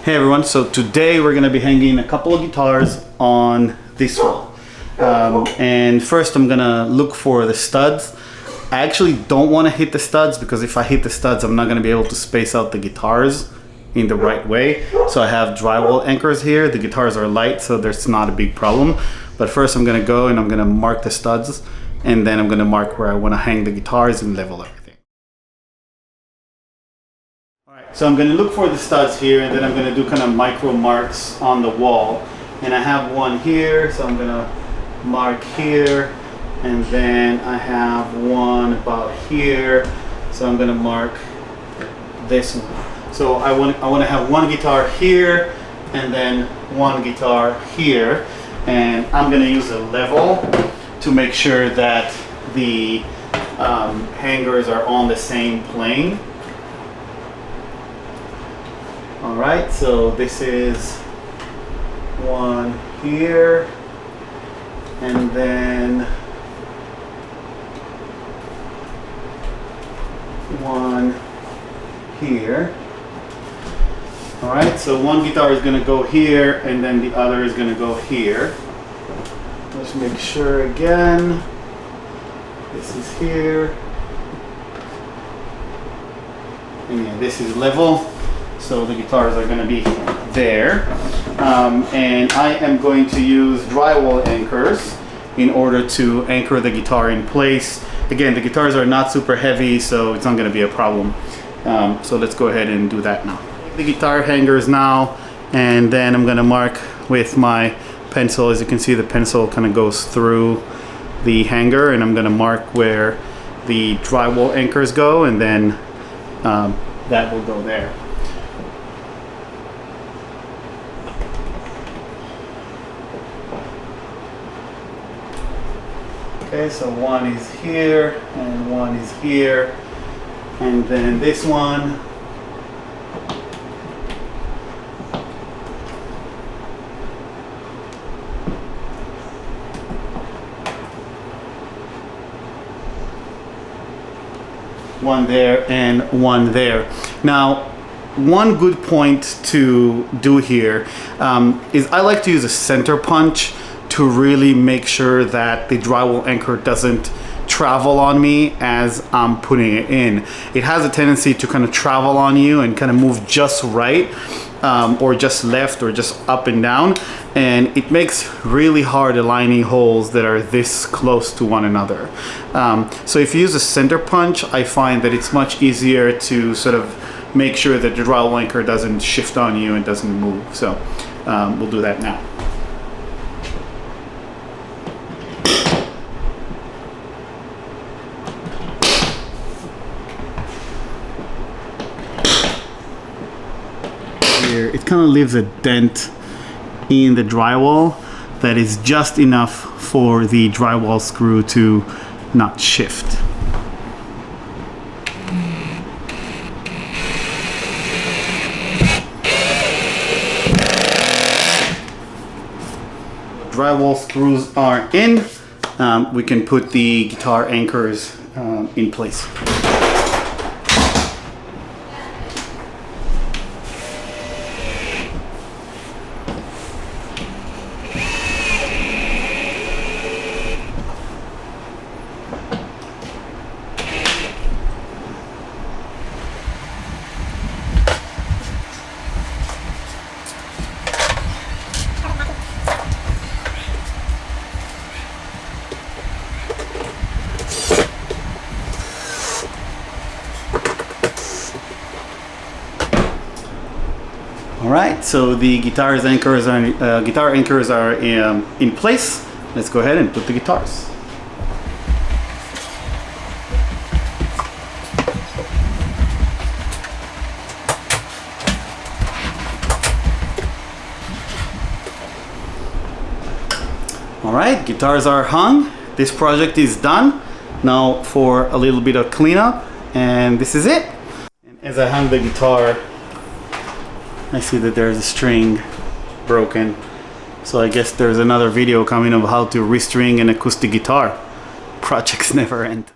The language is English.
Hey everyone, so today we're going to be hanging a couple of guitars on this wall. And first I'm going to look for the studs. I actually don't want to hit the studs because if I hit the studs I'm not going to be able to space out the guitars in the right way. So I have drywall anchors here. The guitars are light, so there's not a big problem. But first I'm going to go and I'm going to mark the studs, and then I'm going to mark where I want to hang the guitars and level everything. So I'm going to look for the studs here, and then I'm going to do kind of micro marks on the wall. And I have one here, so I'm going to mark here. And then I have one about here, so I'm going to mark this one. So I want to have one guitar here, and then one guitar here. And I'm going to use a level to make sure that the hangers are on the same plane. All right, so this is one here, and then one here. All right, so one guitar is going to go here, and then the other is going to go here. Let's make sure again. This is here, and yeah, this is level. So the guitars are going to be there. And I am going to use drywall anchors in order to anchor the guitar in place. Again, the guitars are not super heavy, so it's not going to be a problem. So let's go ahead and do that now. The guitar hangers now, and then I'm going to mark with my pencil. As you can see, the pencil kind of goes through the hanger, and I'm going to mark where the drywall anchors go, and then that will go there. Okay, so one is here and one is here, and then this one. One there and one there. Now, one good point to do here is I like to use a center punch to really make sure that the drywall anchor doesn't travel on me as I'm putting it in. It has a tendency to kind of travel on you and kind of move just right, or just left, or just up and down, and it makes really hard aligning holes that are this close to one another. So if you use a center punch, I find that it's much easier to sort of make sure that the drywall anchor doesn't shift on you and doesn't move. So we'll do that now. It kind of leaves a dent in the drywall that is just enough for the drywall screw to not shift. Drywall screws are in. We can put the guitar anchors in place. Alright, so the guitar anchors are in place. Let's go ahead and put the guitars. Alright, guitars are hung. This project is done. Now for a little bit of cleanup, and this is it. And as I hung the guitar, I see that there's a string broken. So I guess there's another video coming of how to restring an acoustic guitar. Projects never end.